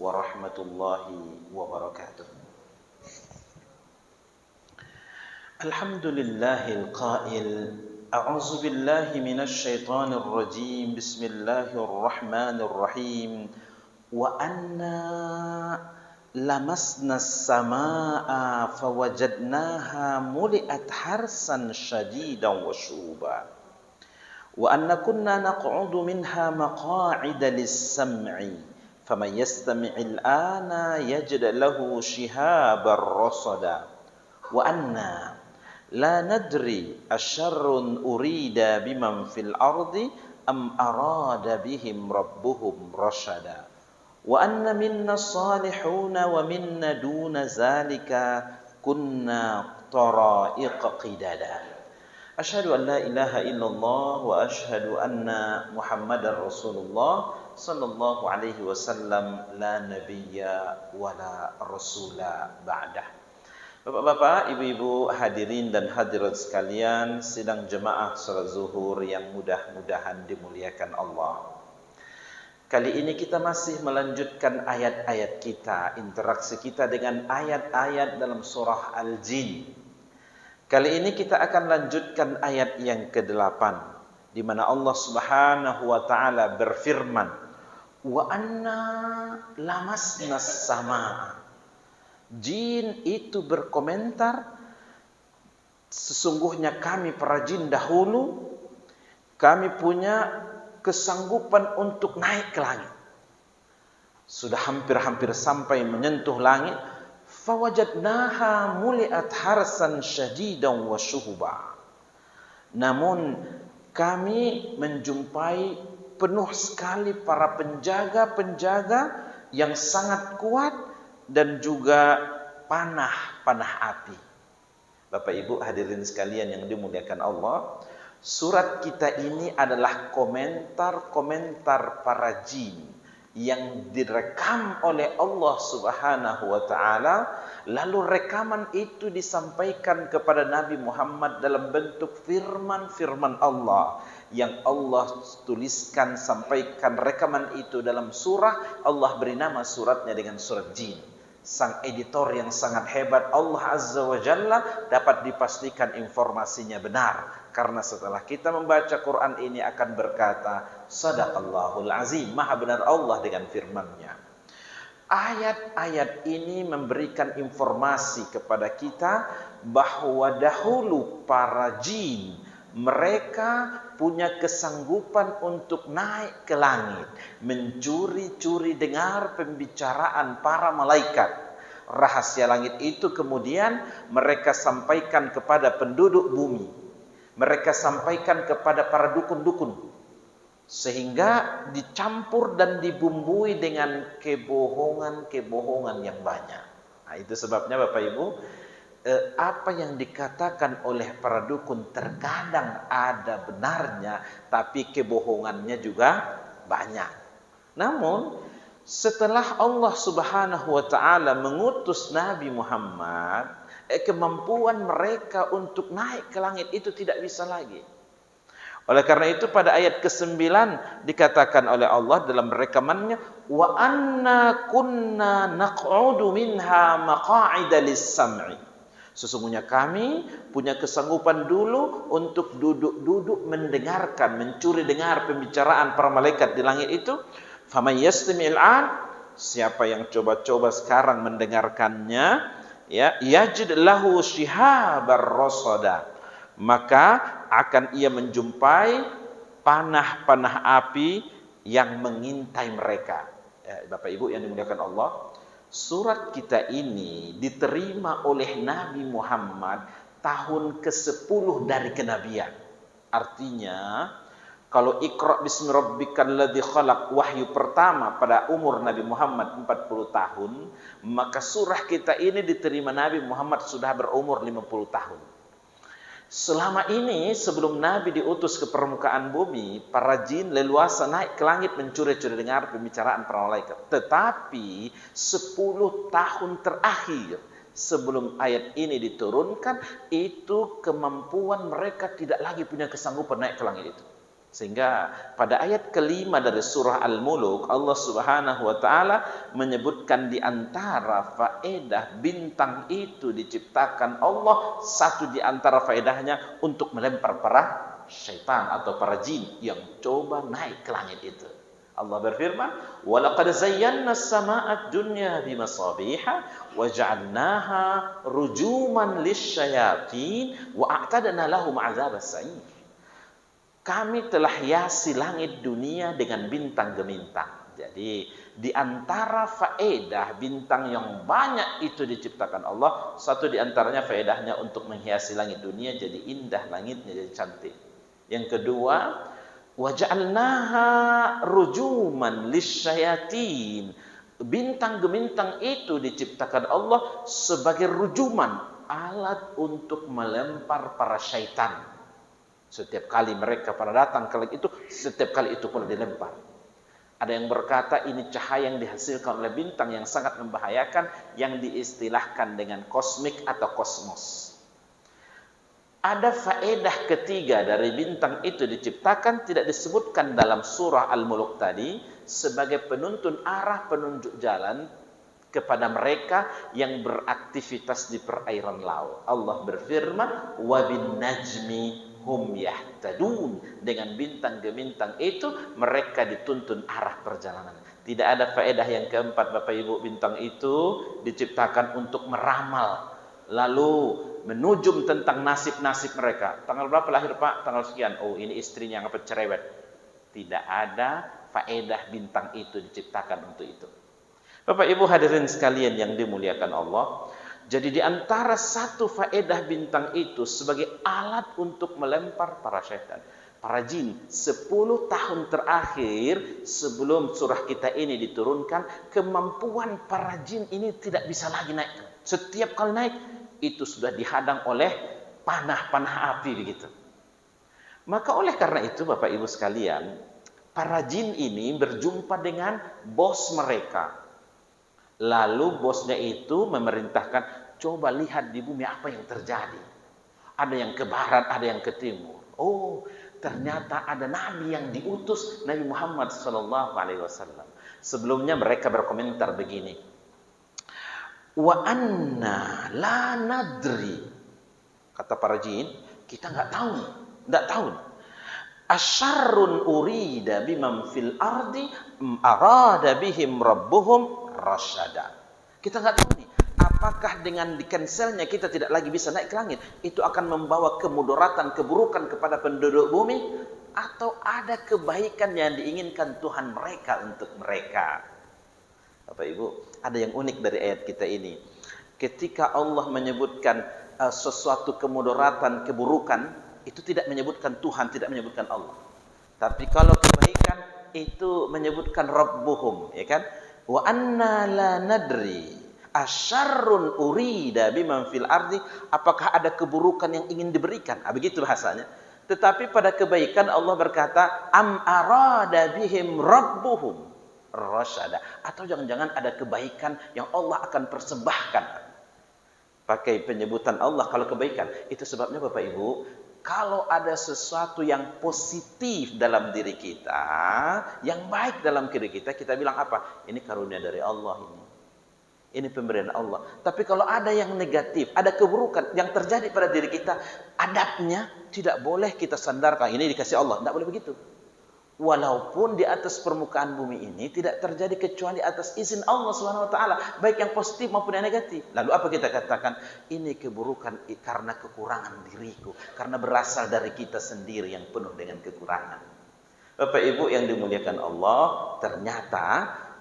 warahmatullahi wabarakatuh. Alhamdulillahil qail, a'udzu billahi minasy syaithanir rajim. Bismillahirrahmanirrahim. Wa anna lamasna as-samaa'a fawajadnaha muli'at harsan shadidan wa syuba. Wa anna kunna naq'udu minha maq'ida lis-sam'i faman yastami'il ana yajid lahu shihaban rasada. Wa anna la nadri asyarrun urida biman fil ardi am arada bihim rabbuhum rasyada. Wa anna minna salihuna wa minna duna zalika kunna tara'iqa qidada. Asyhadu an la ilaha illallah wa asyhadu anna Muhammadar Rasulullah sallallahu alaihi wasallam, la nabiyya wa la rasula ba'dah. Bapak-bapak, ibu-ibu, hadirin dan hadirat sekalian, sidang jemaah salat zuhur yang mudah-mudahan dimuliakan Allah. Kali ini kita masih melanjutkan ayat-ayat kita, interaksi kita dengan ayat-ayat dalam surah Al-Jin. Kali ini kita akan lanjutkan ayat yang ke-8, di mana Allah Subhanahu wa taala berfirman, wa anna lamasna as-samaa. Jin itu berkomentar, sesungguhnya kami para jin dahulu, kami punya kesanggupan untuk naik ke langit. Sudah hampir-hampir sampai menyentuh langit, fawajadnaha muli'at harsan syadidan wa syuhuba. Namun kami menjumpai penuh sekali para penjaga-penjaga yang sangat kuat dan juga panah-panah api. Bapak Ibu hadirin sekalian yang dimuliakan Allah, surat kita ini adalah komentar-komentar para jin yang direkam oleh Allah Subhanahu wa taala, lalu rekaman itu disampaikan kepada Nabi Muhammad dalam bentuk firman-firman Allah yang Allah tuliskan, sampaikan rekaman itu dalam surah. Allah beri nama suratnya dengan surat Jin. Sang editor yang sangat hebat Allah Azza wa Jalla dapat dipastikan informasinya benar, karena setelah kita membaca Quran ini akan berkata, Sadaqallahul Azim, maha benar Allah dengan firman-Nya. Ayat-ayat ini memberikan informasi kepada kita bahwa dahulu para jin, mereka punya kesanggupan untuk naik ke langit, mencuri-curi dengar pembicaraan para malaikat. Rahasia langit itu kemudian mereka sampaikan kepada penduduk bumi, mereka sampaikan kepada para dukun-dukun, sehingga dicampur dan dibumbui dengan kebohongan-kebohongan yang banyak. Nah, itu sebabnya Bapak Ibu, apa yang dikatakan oleh para dukun terkadang ada benarnya, tapi kebohongannya juga banyak. Namun setelah Allah Subhanahu wa taala mengutus Nabi Muhammad, kemampuan mereka untuk naik ke langit itu tidak bisa lagi. Oleh karena itu pada ayat ke-9 dikatakan oleh Allah dalam rekamannya, wa anna kunna naq'udu minha maq'ida lis-sam'i. Sesungguhnya kami punya kesanggupan dulu untuk duduk-duduk mendengarkan, mencuri dengar pembicaraan para malaikat di langit itu. Faman yastami'il an, siapa yang coba-coba sekarang mendengarkannya, ya, yajid lahu shihabar rasada, maka akan ia menjumpai panah-panah api yang mengintai mereka. Bapak Ibu yang dimuliakan Allah, surat kita ini diterima oleh Nabi Muhammad tahun ke-10 dari kenabian. Artinya, kalau Iqra bismi rabbikal ladzi khalaq, wahyu pertama pada umur Nabi Muhammad 40 tahun, maka surah kita ini diterima Nabi Muhammad sudah berumur 50 tahun. Selama ini sebelum Nabi diutus ke permukaan bumi, para jin leluasa naik ke langit mencuri-curi dengar pembicaraan para malaikat. Tetapi 10 tahun terakhir sebelum ayat ini diturunkan, itu kemampuan mereka tidak lagi punya kesanggupan naik ke langit itu. Sehingga pada ayat kelima dari surah Al-Muluk, Allah Subhanahu wa taala menyebutkan di antara faedah bintang itu diciptakan Allah, satu di antara faedahnya untuk melempar para syaitan atau para jin yang coba naik ke langit itu. Allah berfirman, "Wa laqad zayyana as-samaa'a ad-dunya bimasabiha wa ja'alnaha rujuman lisyayatin wa a'tadna lahum 'adzabas sa'ir." Kami telah hiasi langit dunia dengan bintang gemintang. Jadi di antara faedah bintang yang banyak itu diciptakan Allah, satu di antaranya faedahnya untuk menghiasi langit dunia jadi indah, langitnya jadi cantik. Yang kedua, waja'alnaha rujuman lisyayatin. Bintang gemintang itu diciptakan Allah sebagai rujuman, alat untuk melempar para syaitan. Setiap kali mereka pada datang ke langit itu, setiap kali itu pun dilempar. Ada yang berkata ini cahaya yang dihasilkan oleh bintang yang sangat membahayakan, yang diistilahkan dengan kosmik atau kosmos. Ada faedah ketiga dari bintang itu diciptakan, tidak disebutkan dalam surah Al-Muluk tadi, sebagai penuntun arah, penunjuk jalan kepada mereka yang beraktivitas di perairan laut. Allah berfirman, "Wa bin najmi hum yahtadun." Dengan bintang gemintang itu mereka dituntun arah perjalanan. Tidak ada faedah yang keempat, Bapak Ibu. Bintang itu diciptakan untuk meramal, lalu menujum tentang nasib-nasib mereka. Tanggal berapa lahir Pak? Tanggal sekian. Oh, ini istrinya ngapa cerewet. Tidak ada faedah bintang itu diciptakan untuk itu. Bapak Ibu hadirin sekalian yang dimuliakan Allah, jadi di antara satu faedah bintang itu sebagai alat untuk melempar para syaitan, para jin. 10 tahun terakhir sebelum surah kita ini diturunkan, kemampuan para jin ini tidak bisa lagi naik. Setiap kali naik itu sudah dihadang oleh panah-panah api begitu. Maka oleh karena itu Bapak Ibu sekalian, para jin ini berjumpa dengan bos mereka. Lalu bosnya itu memerintahkan, coba lihat di bumi apa yang terjadi. Ada yang ke barat, ada yang ke timur. Oh, ternyata ada nabi yang diutus, Nabi Muhammad SAW. Sebelumnya mereka berkomentar begini, wa anna la nadri. Kata para jin, kita nggak tahu. Asyarrun urida bimam fil ardi arada bihim rabbuhum rasyada. Kita nggak tahu nih, apakah dengan di-cancelnya kita tidak lagi bisa naik ke langit, itu akan membawa kemudaratan, keburukan kepada penduduk bumi, atau ada kebaikan yang diinginkan Tuhan mereka untuk mereka. Bapak Ibu, ada yang unik dari ayat kita ini. Ketika Allah menyebutkan sesuatu kemudaratan, keburukan, itu tidak menyebutkan Tuhan, tidak menyebutkan Allah. Tapi kalau kebaikan itu menyebutkan Rabbuhum, ya kan? Wa anna la nadri asyarrun urida biman fil ardi, apakah ada keburukan yang ingin diberikan? Begitu bahasanya. Tetapi pada kebaikan Allah berkata, am arada bihim rabbuhum rasyada, atau jangan-jangan ada kebaikan yang Allah akan persembahkan. Pakai penyebutan Allah kalau kebaikan. Itu sebabnya Bapak Ibu, kalau ada sesuatu yang positif dalam diri kita, yang baik dalam diri kita, kita bilang apa? Ini karunia dari Allah ini. Ini pemberian Allah. Tapi kalau ada yang negatif, ada keburukan yang terjadi pada diri kita, adabnya tidak boleh kita sandarkan. Ini dikasih Allah, tidak boleh begitu. Walaupun di atas permukaan bumi ini tidak terjadi kecuali atas izin Allah SWT, baik yang positif maupun yang negatif. Lalu apa kita katakan? Ini keburukan karena kekurangan diriku, karena berasal dari kita sendiri yang penuh dengan kekurangan. Bapak Ibu yang dimuliakan Allah, ternyata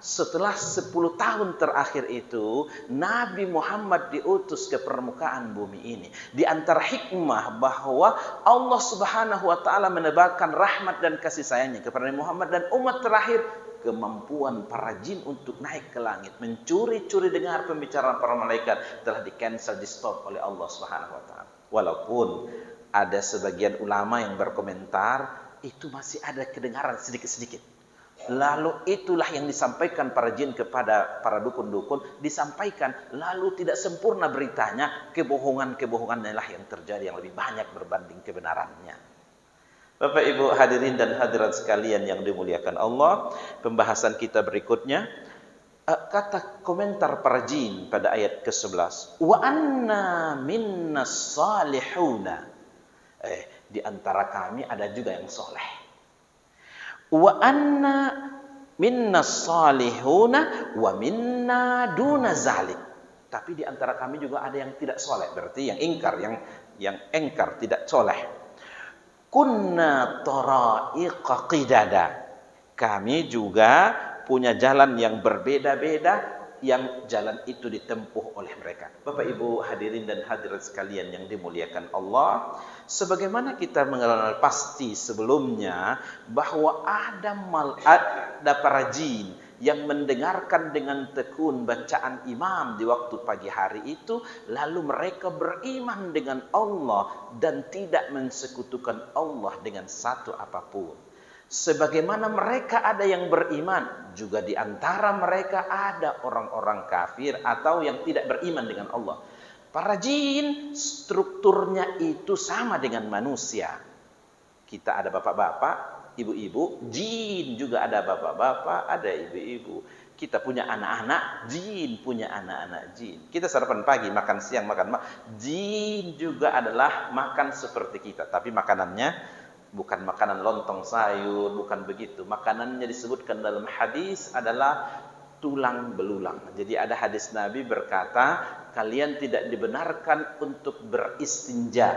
setelah 10 tahun terakhir itu, Nabi Muhammad diutus ke permukaan bumi ini. Di antara hikmah bahwa Allah Subhanahu wa taala menebarkan rahmat dan kasih sayangnya kepada Nabi Muhammad dan umat terakhir, kemampuan para jin untuk naik ke langit, mencuri-curi dengar pembicaraan para malaikat telah di-cancel, di-stop oleh Allah Subhanahu wa taala. Walaupun ada sebagian ulama yang berkomentar, itu masih ada kedengaran sedikit-sedikit. Lalu itulah yang disampaikan para jin kepada para dukun-dukun, disampaikan, lalu tidak sempurna beritanya, kebohongan-kebohongannya lah yang terjadi yang lebih banyak berbanding kebenarannya. Bapak Ibu hadirin dan hadirat sekalian yang dimuliakan Allah, pembahasan kita berikutnya kata komentar para jin pada ayat ke-11. Wa anna minnas salihuna. Di antara kami ada juga yang soleh. Wa anna minnas salihuna wa minna duna zalik. Tapi di antara kami juga ada yang tidak soleh. Berarti yang ingkar, yang engkar, tidak soleh. Kunna tara'iqa qidada. Kami juga punya jalan yang berbeda-beda, yang jalan itu ditempuh oleh mereka. Bapak Ibu hadirin dan hadirat sekalian yang dimuliakan Allah, sebagaimana kita mengenal pasti sebelumnya bahwa ada para jin yang mendengarkan dengan tekun bacaan imam di waktu pagi hari itu, lalu mereka beriman dengan Allah dan tidak mensekutukan Allah dengan satu apapun. Sebagaimana mereka ada yang beriman, juga di antara mereka ada orang-orang kafir atau yang tidak beriman dengan Allah. Para jin strukturnya itu sama dengan manusia. Kita ada bapak-bapak, ibu-ibu, jin juga ada bapak-bapak, ada ibu-ibu. Kita punya anak-anak, jin punya anak-anak jin. Kita sarapan pagi, makan siang, makan malam. Jin juga adalah makan seperti kita, tapi makanannya bukan makanan lontong sayur, bukan begitu. Makanannya disebutkan dalam hadis adalah tulang belulang. Jadi ada hadis Nabi berkata, kalian tidak dibenarkan untuk beristinja,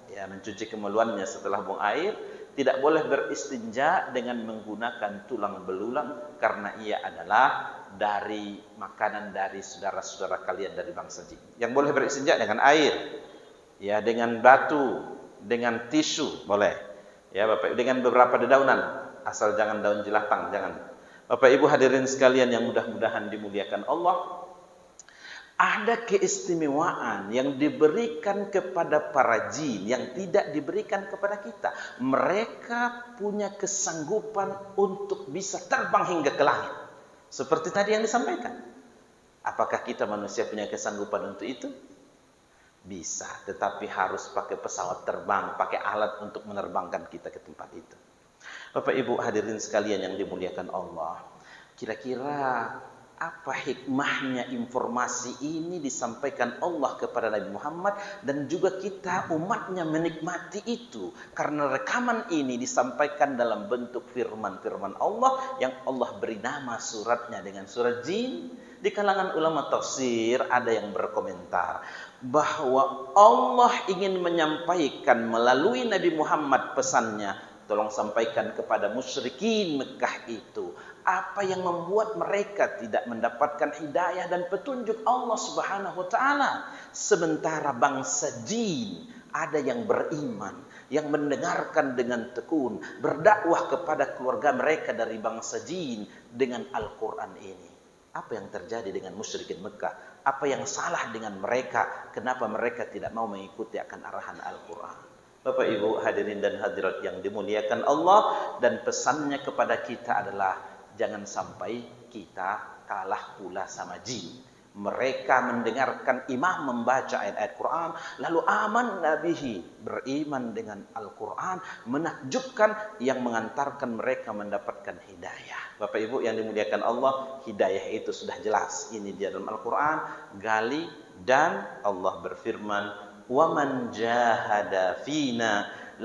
ya, mencuci kemaluannya setelah buang air. Tidak boleh beristinja dengan menggunakan tulang belulang, karena ia adalah dari makanan dari saudara-saudara kalian dari bangsa jin. Yang boleh beristinja dengan air, ya, dengan batu, dengan tisu boleh. Ya Bapak, dengan beberapa dedaunan, asal jangan daun jelatang, jangan. Bapak Ibu hadirin sekalian yang mudah-mudahan dimuliakan Allah, ada keistimewaan yang diberikan kepada para jin yang tidak diberikan kepada kita. Mereka punya kesanggupan untuk bisa terbang hingga ke langit. Seperti tadi yang disampaikan. Apakah kita manusia punya kesanggupan untuk itu? Bisa, tetapi harus pakai pesawat terbang, pakai alat untuk menerbangkan kita ke tempat itu. Bapak Ibu hadirin sekalian yang dimuliakan Allah, kira-kira apa hikmahnya informasi ini disampaikan Allah kepada Nabi Muhammad, dan juga kita umatnya menikmati itu karena rekaman ini disampaikan dalam bentuk firman-firman Allah yang Allah beri nama suratnya dengan surat jin. Di kalangan ulama tafsir ada yang berkomentar bahwa Allah ingin menyampaikan melalui Nabi Muhammad pesannya, tolong sampaikan kepada musyrikin Mekah itu apa yang membuat mereka tidak mendapatkan hidayah dan petunjuk Allah Subhanahu wa taala. Sementara bangsa jin ada yang beriman, yang mendengarkan dengan tekun, berdakwah kepada keluarga mereka dari bangsa jin dengan Al-Qur'an ini. Apa yang terjadi dengan musyrikin Mekah? Apa yang salah dengan mereka? Kenapa mereka tidak mau mengikuti akan arahan Al-Quran? Bapak Ibu hadirin dan hadirat yang dimuliakan Allah, dan pesannya kepada kita adalah jangan sampai kita kalah pula sama jin. Mereka mendengarkan imam membaca ayat-ayat Quran, lalu aman nabihi, beriman dengan Al-Quran, menakjubkan yang mengantarkan mereka mendapatkan hidayah. Bapak Ibu yang dimuliakan Allah, hidayah itu sudah jelas. Ini di dalam Al-Quran, gali, dan Allah berfirman, وَمَنْ جَاهَدَ فِينَا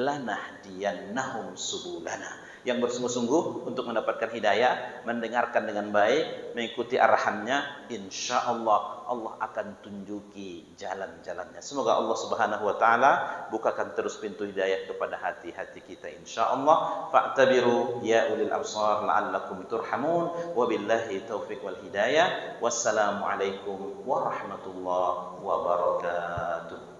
لَنَهْدِيَنَّهُمْ سُبُلَنَا. Yang bersungguh-sungguh untuk mendapatkan hidayah, mendengarkan dengan baik, mengikuti arahannya, insya Allah Allah akan tunjuki jalan-jalannya. Semoga Allah Subhanahu wa taala bukakan terus pintu hidayah kepada hati-hati kita insya Allah. Fa'tabiru ya ulil absar la'allakum turhamun. Wabillahi taufiq wal hidayah. Wassalamualaikum warahmatullahi wabarakatuh.